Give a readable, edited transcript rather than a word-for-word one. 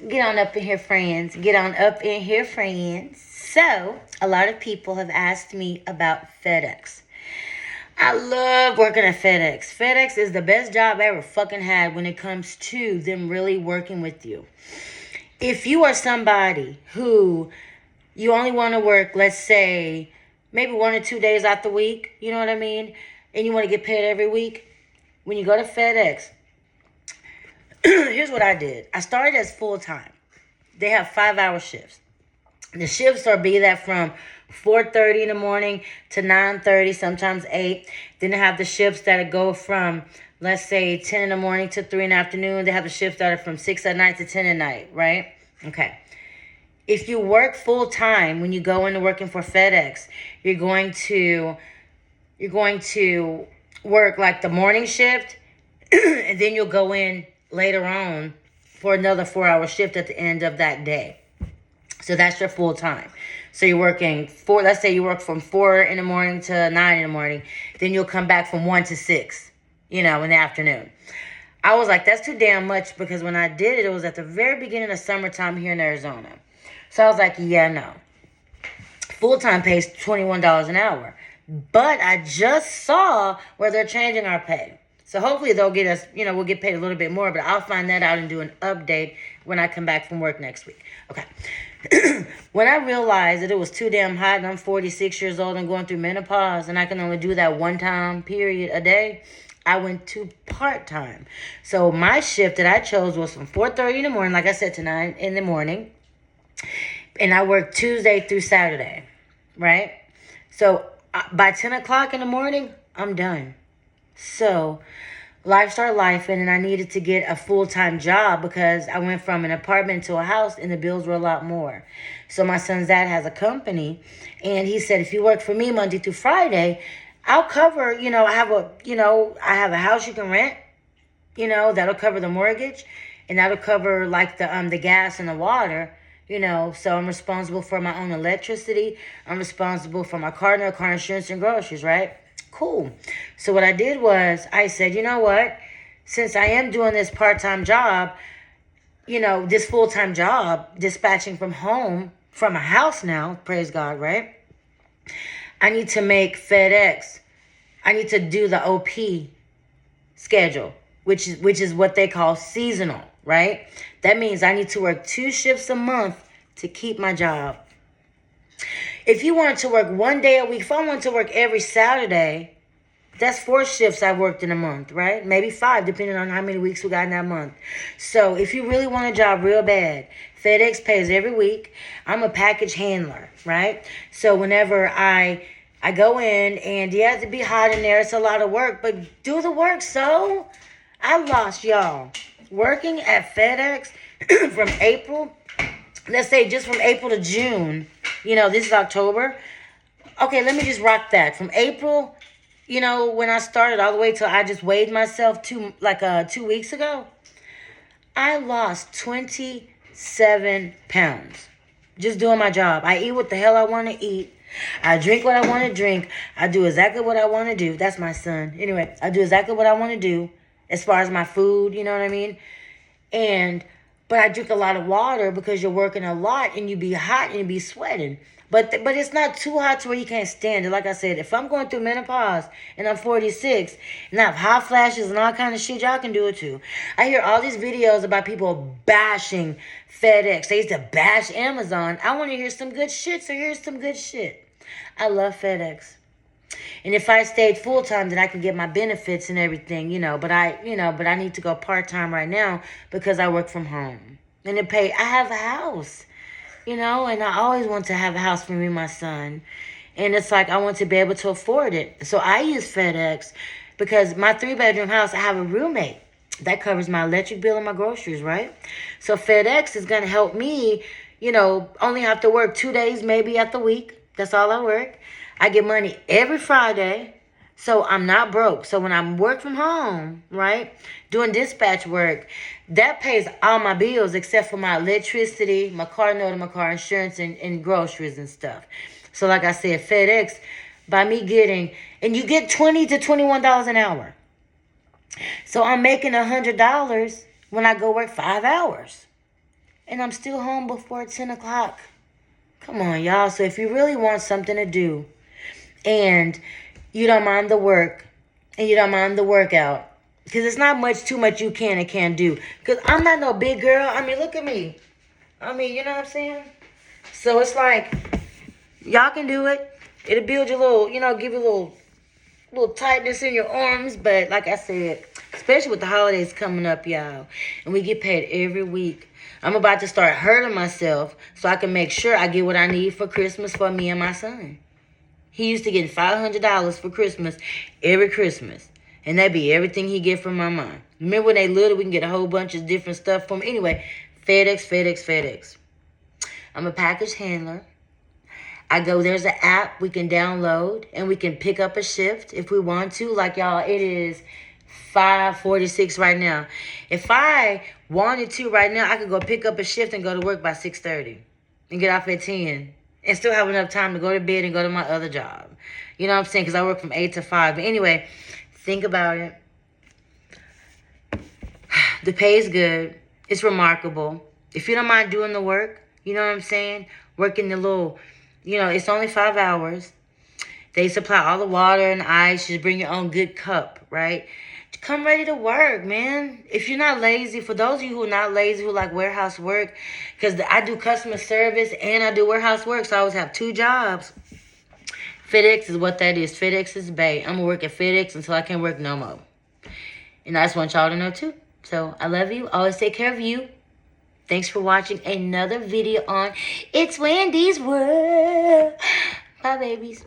Get on up in here, friends. Get on up in here, friends. So, a lot of people have asked me about FedEx. I love working at FedEx. FedEx is the best job I ever fucking had when it comes to them really working with you. If you are somebody who you only want to work, let's say, maybe 1 or 2 days out the week, you know what I mean? And you want to get paid every week, when you go to FedEx, here's what I did. I started as full-time. They have 5-hour shifts. The shifts are be that from 4:30 in the morning to 9:30, sometimes 8. Then they have the shifts that go from, let's say, 10 in the morning to 3 in the afternoon. They have the shifts that are from 6 at night to 10 at night, right? Okay. If you work full-time when you go into working for FedEx, you're going to work like the morning shift, and then you'll go in later on for another 4-hour shift at the end of that day. So that's your full time. So you're working let's say you work from 4 in the morning to 9 in the morning. Then you'll come back from 1 to 6, in the afternoon. I was like, that's too damn much, because when I did it, it was at the very beginning of summertime here in Arizona. So I was like, yeah, no. Full time pays $21 an hour. But I just saw where they're changing our pay. So hopefully they'll get us, we'll get paid a little bit more, but I'll find that out and do an update when I come back from work next week. Okay. When I realized that it was too damn hot and I'm 46 years old and going through menopause and I can only do that one time period a day, I went to part-time. So my shift that I chose was from 4:30 in the morning, like I said, to 9 in the morning. And I worked Tuesday through Saturday, right? So by 10 o'clock in the morning, I'm done. So life started life, and I needed to get a full-time job because I went from an apartment to a house and the bills were a lot more. So my son's dad has a company, and he said, if you work for me Monday through Friday, I'll cover, I have a house you can rent, that'll cover the mortgage, and that'll cover like the gas and the water, so I'm responsible for my own electricity. I'm responsible for my car insurance and groceries, right? Cool. So what I did was I said, you know what? Since I am doing this part-time job, this full-time job, dispatching from home, from a house now, praise God, right? I need to make FedEx. I need to do the OP schedule, which is what they call seasonal, right? That means I need to work 2 shifts a month to keep my job. If you wanted to work 1 day a week, if I wanted to work every Saturday, that's 4 shifts I worked in a month, right? Maybe 5, depending on how many weeks we got in that month. So if you really want a job real bad, FedEx pays every week. I'm a package handler, right? So whenever I go in, and you have to be hot in there, it's a lot of work, but do the work. So I lost, y'all, working at FedEx from April, let's say just from April to June, this is October. Okay, let me just rock that. From April, when I started, all the way till I just weighed myself 2 weeks ago, I lost 27 pounds just doing my job. I eat what the hell I want to eat. I drink what I want to drink. I do exactly what I want to do. That's my son. Anyway, I do exactly what I want to do as far as my food, you know what I mean? But I drink a lot of water because you're working a lot and you be hot and you be sweating. But it's not too hot to where you can't stand it. Like I said, if I'm going through menopause and I'm 46 and I have hot flashes and all kind of shit, y'all can do it too. I hear all these videos about people bashing FedEx. They used to bash Amazon. I want to hear some good shit, so here's some good shit. I love FedEx. And if I stayed full-time, then I could get my benefits and everything, But I need to go part-time right now because I work from home. And I have a house, and I always want to have a house for me and my son. And it's like I want to be able to afford it. So I use FedEx because my 3-bedroom house, I have a roommate. That covers my electric bill and my groceries, right? So FedEx is going to help me, only have to work 2 days maybe at the week. That's all I work. I get money every Friday, so I'm not broke. So when I'm work from home, right, doing dispatch work, that pays all my bills except for my electricity, my car note, and my car insurance, and groceries and stuff. So like I said, FedEx, by me getting, and you get $20 to $21 an hour. So I'm making $100 when I go work 5 hours. and I'm still home before 10 o'clock. Come on, y'all. So if you really want something to do and you don't mind the work and you don't mind the workout, because it's not too much you can and can't do. Because I'm not no big girl. I mean, look at me. I mean, you know what I'm saying? So it's like, y'all can do it. It'll build your little, give you a little tightness in your arms. But like I said, especially with the holidays coming up, y'all, and we get paid every week, I'm about to start hurting myself so I can make sure I get what I need for Christmas for me and my son. He used to get $500 for Christmas every Christmas. And that'd be everything he get from my mom. Remember when they little, we can get a whole bunch of different stuff from him. Anyway, FedEx. I'm a package handler. There's an app we can download and we can pick up a shift if we want to. Like y'all, it is 5:46 right now. If I wanted to right now, I could go pick up a shift and go to work by 6:30 and get off at 10 and still have enough time to go to bed and go to my other job. You know what I'm saying? Because I work from 8 to 5. But anyway, think about it. The pay is good. It's remarkable. If you don't mind doing the work, you know what I'm saying? Working the little, it's only 5 hours. They supply all the water and ice. You just bring your own good cup, right? Come ready to work, man. If you're not lazy, for those of you who are not lazy, who like warehouse work, because I do customer service and I do warehouse work, so I always have 2 jobs. FedEx is what that is. FedEx is bae. I'm going to work at FedEx until I can't work no more. And I just want y'all to know too. So I love you. Always take care of you. Thanks for watching another video on It's Wendy's World. Bye, babies.